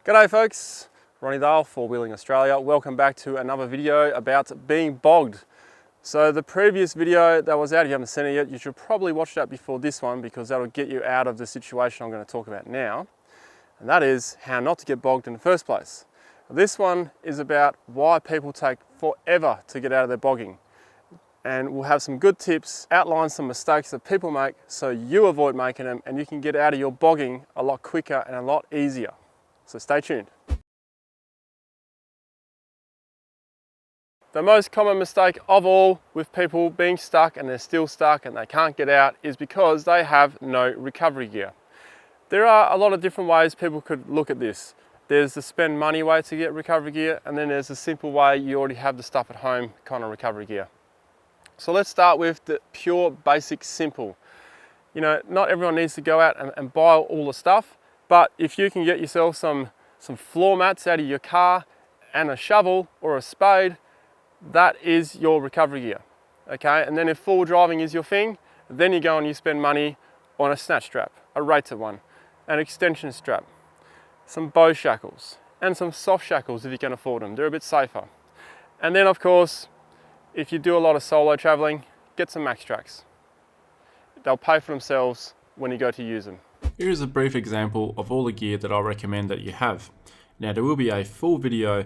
G'day folks, Ronnie Dale, Four Wheeling Australia. Welcome back to another video about being bogged. So the previous video that was out, if you haven't seen it yet, you should probably watch that before this one because that'll get you out of the situation I'm going to talk about now. And that is how not to get bogged in the first place. This one is about why people take forever to get out of their bogging. And we'll have some good tips, outline some mistakes that people make so you avoid making them and you can get out of your bogging a lot quicker and a lot easier. So stay tuned. The most common mistake of all with people being stuck and they're still stuck and they can't get out is because they have no recovery gear. There are a lot of different ways people could look at this. There's the spend money way to get recovery gear, and then there's the simple way you already have the stuff at home kind of recovery gear. So let's start with the pure, basic, simple. You know, not everyone needs to go out and buy all the stuff. But if you can get yourself some floor mats out of your car and a shovel or a spade, that is your recovery gear, okay? And then if full driving is your thing, then you go and you spend money on a snatch strap, a rated one, an extension strap, some bow shackles, and some soft shackles if you can afford them. They're a bit safer. And then of course, if you do a lot of solo traveling, get some max tracks. They'll pay for themselves when you go to use them. Here is a brief example of all the gear that I recommend that you have. Now there will be a full video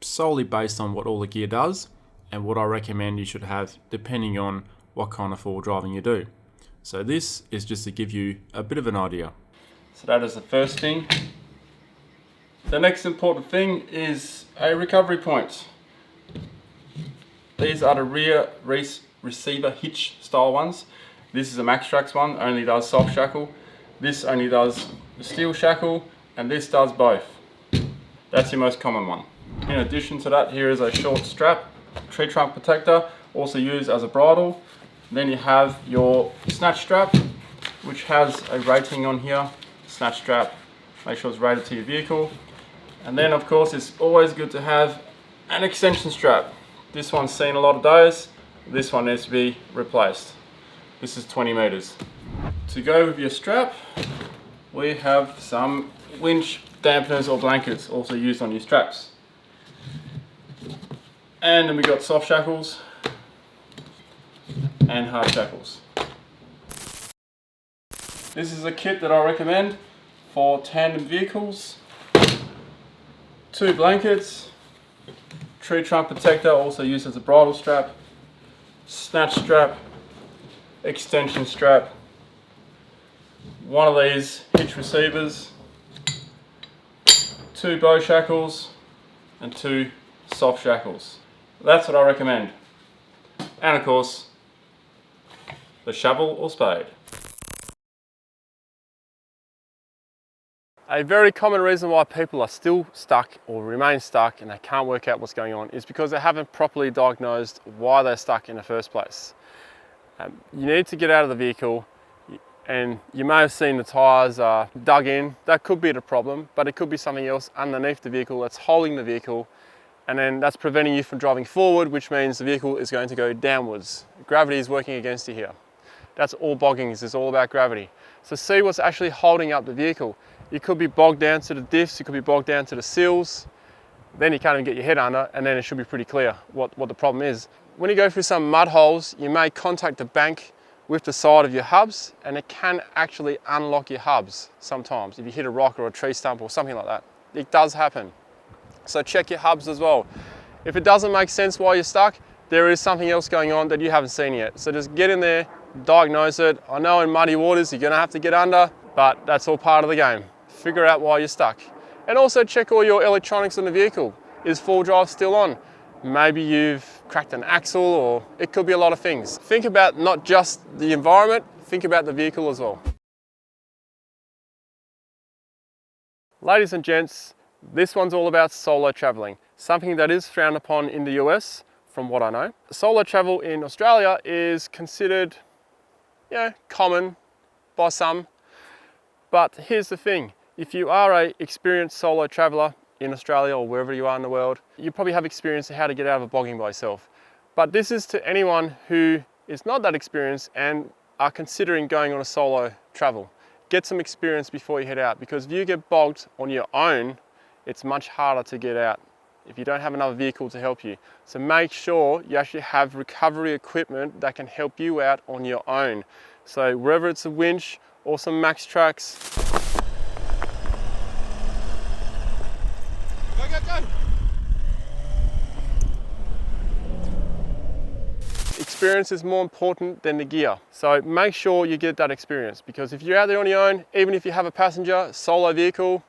solely based on what all the gear does and what I recommend you should have depending on what kind of four-wheel driving you do. So this is just to give you a bit of an idea. So that is the first thing. The next important thing is a recovery point. These are the rear receiver hitch style ones. This is a Max Trax one, only does soft shackle. This only does the steel shackle, and this does both. That's your most common one. In addition to that, here is a short strap, tree trunk protector, also used as a bridle. Then you have your snatch strap, which has a rating on here. Snatch strap, make sure it's rated to your vehicle. And then of course, it's always good to have an extension strap. This one's seen a lot of days. This one needs to be replaced. This is 20 meters. To go with your strap, we have some winch dampeners or blankets also used on your straps. And then we got soft shackles and hard shackles. This is a kit that I recommend for tandem vehicles. 2 blankets, tree trunk protector also used as a bridle strap, snatch strap, extension strap, one of these hitch receivers, 2 bow shackles and 2 soft shackles. That's what I recommend. And of course, the shovel or spade. A very common reason why people are still stuck or remain stuck and they can't work out what's going on is because they haven't properly diagnosed why they're stuck in the first place. You need to get out of the vehicle, and you may have seen the tyres are dug in. That could be the problem, but it could be something else underneath the vehicle that's holding the vehicle, and then that's preventing you from driving forward, which means the vehicle is going to go downwards. Gravity is working against you here. That's all bogging is, it's all about gravity. So see what's actually holding up the vehicle. You could be bogged down to the diffs, you could be bogged down to the seals, then you can't even get your head under, and then it should be pretty clear what the problem is. When you go through some mud holes, you may contact the bank with the side of your hubs, and it can actually unlock your hubs sometimes if you hit a rock or a tree stump or something like that. It does happen. So check your hubs as well. If it doesn't make sense while you're stuck, there is something else going on that you haven't seen yet. So just get in there, diagnose it. I know in muddy waters you're gonna have to get under, but that's all part of the game. Figure out why you're stuck. And also check all your electronics in the vehicle. Is full drive still on? Maybe you've cracked an axle, or it could be a lot of things. Think about not just the environment, think about the vehicle as well. Ladies and gents, this one's all about solo traveling, something that is frowned upon in the US, from what I know. Solo travel in Australia is considered, common by some, but here's the thing. If you are an experienced solo traveler in Australia or wherever you are in the world, you probably have experience of how to get out of a bogging by yourself. But this is to anyone who is not that experienced and are considering going on a solo travel. Get some experience before you head out, because if you get bogged on your own, it's much harder to get out if you don't have another vehicle to help you. So make sure you actually have recovery equipment that can help you out on your own. So whether it's a winch or some max tracks. Go, go, go! Experience is more important than the gear. So make sure you get that experience, because if you're out there on your own, even if you have a passenger, solo vehicle,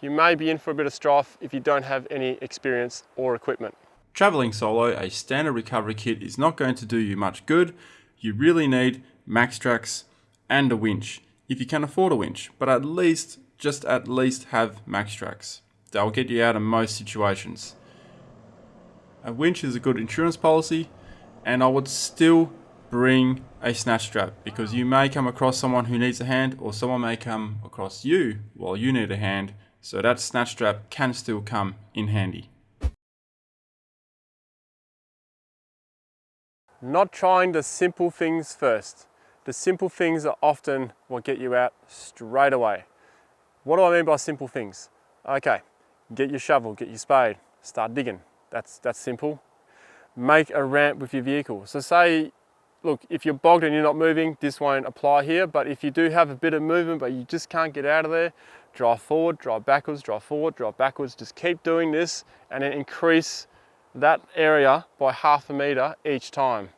you may be in for a bit of strife if you don't have any experience or equipment. Traveling solo, a standard recovery kit is not going to do you much good. You really need max tracks and a winch, if you can afford a winch, but at least have max tracks. They'll get you out of most situations. A winch is a good insurance policy, and I would still bring a snatch strap, because you may come across someone who needs a hand, or someone may come across you while you need a hand, so that snatch strap can still come in handy. Not trying the simple things first. The simple things are often what get you out straight away. What do I mean by simple things? Okay, get your shovel, get your spade, start digging. That's simple. Make a ramp with your vehicle. So say, look, if you're bogged and you're not moving, this won't apply here, but if you do have a bit of movement but you just can't get out of there, drive forward, drive backwards, drive forward, drive backwards. Just keep doing this and then increase that area by 1/2 meter each time.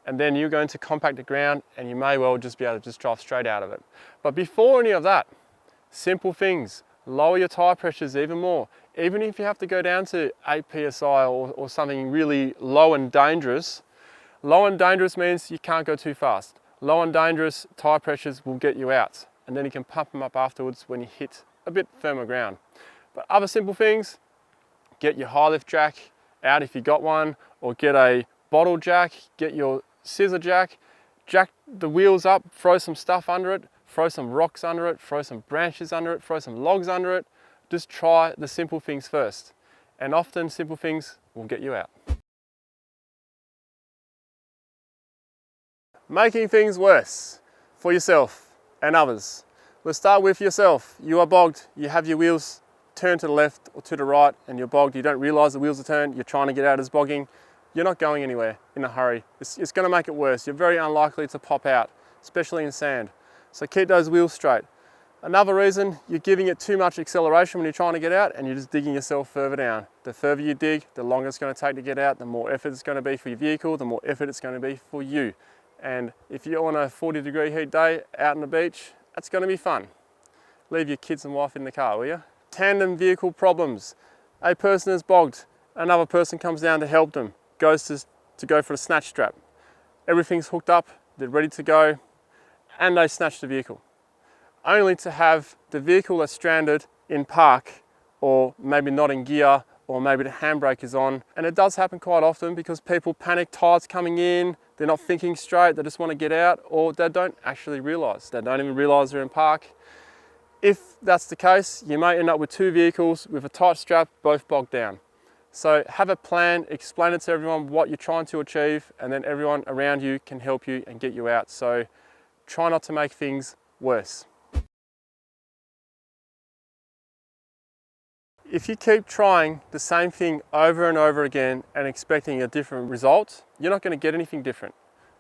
And then you're going to compact the ground and you may well just be able to just drive straight out of it. But before any of that, simple things, lower your tire pressures even more. Even if you have to go down to 8 psi or something really low and dangerous. Low and dangerous means you can't go too fast. Low and dangerous tire pressures will get you out, and then you can pump them up afterwards when you hit a bit firmer ground. But other simple things, get your high lift jack out if you got one, or get a bottle jack, get your scissor jack, jack the wheels up, throw some stuff under it, throw some rocks under it, throw some branches under it, throw some logs under it. Just try the simple things first, and often simple things will get you out. Making things worse for yourself and others. Let's start with yourself. You are bogged, you have your wheels turned to the left or to the right and you're bogged, you don't realise the wheels are turned, you're trying to get out of this bogging, you're not going anywhere in a hurry. It's going to make it worse. You're very unlikely to pop out, especially in sand. So keep those wheels straight. Another reason, you're giving it too much acceleration when you're trying to get out and you're just digging yourself further down. The further you dig, the longer it's going to take to get out, the more effort it's going to be for your vehicle, the more effort it's going to be for you. And if you're on a 40-degree heat day out on the beach, that's going to be fun. Leave your kids and wife in the car, will you? Tandem vehicle problems. A person is bogged, another person comes down to help them, goes to go for a snatch strap. Everything's hooked up, they're ready to go, and they snatch the vehicle. Only to have the vehicle that's stranded in park, or maybe not in gear, or maybe the handbrake is on. And it does happen quite often because people panic, tides coming in, they're not thinking straight, they just want to get out, or they don't actually realise. They don't even realise they're in park. If that's the case, you may end up with two vehicles with a tight strap, both bogged down. So have a plan, explain it to everyone what you're trying to achieve, and then everyone around you can help you and get you out. So try not to make things worse. If you keep trying the same thing over and over again and expecting a different result, you're not going to get anything different.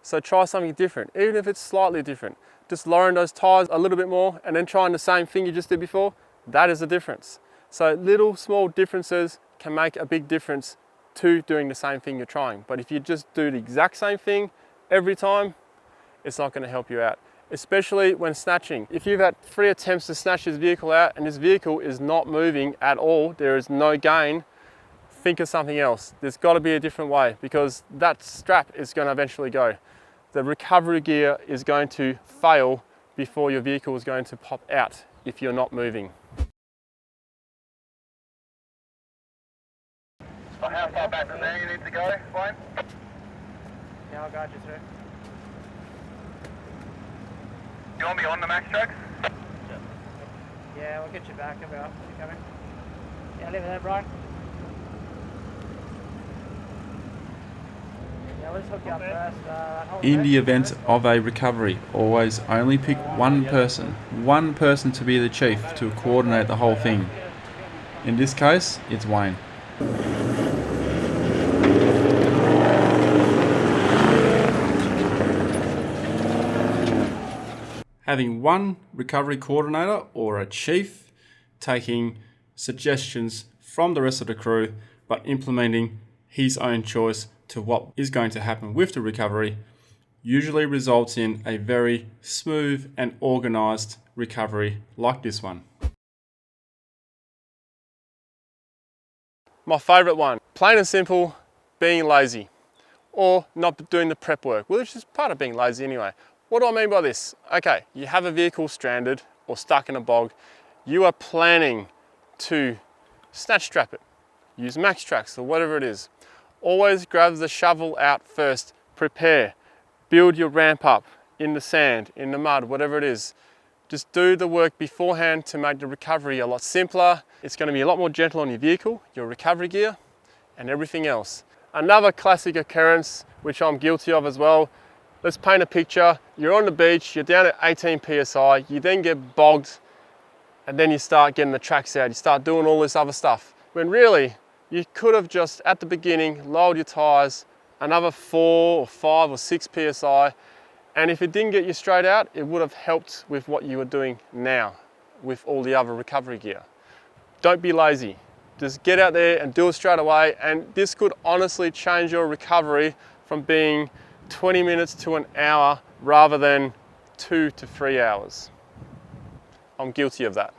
So try something different, even if it's slightly different. Just lowering those tires a little bit more and then trying the same thing you just did before, that is the difference. So little small differences can make a big difference to doing the same thing you're trying. But if you just do the exact same thing every time, it's not going to help you out. Especially when snatching. If you've had 3 attempts to snatch this vehicle out and this vehicle is not moving at all, there is no gain, think of something else. There's got to be a different way, because that strap is going to eventually go. The recovery gear is going to fail before your vehicle is going to pop out if you're not moving. So how far back from there you need to go, Wayne? Yeah, I'll guide you, sir. You want me on the max tracks? Yeah, we'll get you back. I'll be up. You coming? Yeah, leave it there, Brian. Yeah, we'll just hook you up first. In the event of a recovery, always only pick one person to be the chief to coordinate the whole thing. In this case, it's Wayne. Having one recovery coordinator or a chief taking suggestions from the rest of the crew but implementing his own choice to what is going to happen with the recovery usually results in a very smooth and organised recovery like this one. My favourite one, plain and simple, being lazy or not doing the prep work, which is part of being lazy anyway. What do I mean by this? Okay, you have a vehicle stranded or stuck in a bog. You are planning to snatch strap it, use max tracks or whatever it is. Always grab the shovel out first, prepare, build your ramp up in the sand, in the mud, whatever it is. Just do the work beforehand to make the recovery a lot simpler. It's going to be a lot more gentle on your vehicle, your recovery gear, and everything else. Another classic occurrence, which I'm guilty of as well. Let's paint a picture. You're on the beach, you're down at 18 PSI, you then get bogged, and then you start getting the tracks out, you start doing all this other stuff. When really, you could have just, at the beginning, lowered your tires another 4 or 5 or 6 PSI, and if it didn't get you straight out, it would have helped with what you were doing now with all the other recovery gear. Don't be lazy. Just get out there and do it straight away, and this could honestly change your recovery from being 20 minutes to an hour rather than 2 to 3 hours. I'm guilty of that,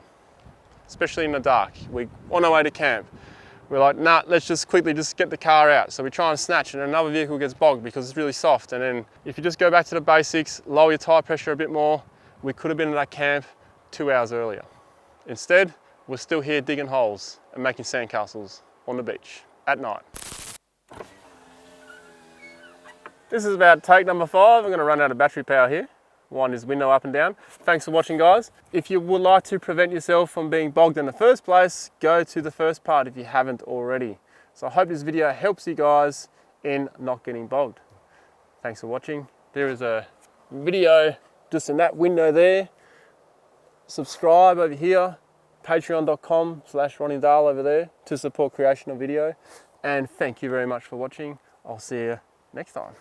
especially in the dark. We're on our way to camp. We're like, nah, let's just quickly just get the car out. So we try and snatch and another vehicle gets bogged because it's really soft. And then if you just go back to the basics, lower your tire pressure a bit more, we could have been at that camp 2 hours earlier. Instead, we're still here digging holes and making sandcastles on the beach at night. This is about take number 5. I'm going to run out of battery power here. Wind this window up and down. Thanks for watching, guys. If you would like to prevent yourself from being bogged in the first place, go to the first part if you haven't already. So I hope this video helps you guys in not getting bogged. Thanks for watching. There is a video just in that window there. Subscribe over here, patreon.com/RonnieDahl over there to support creation of video. And thank you very much for watching. I'll see you next time.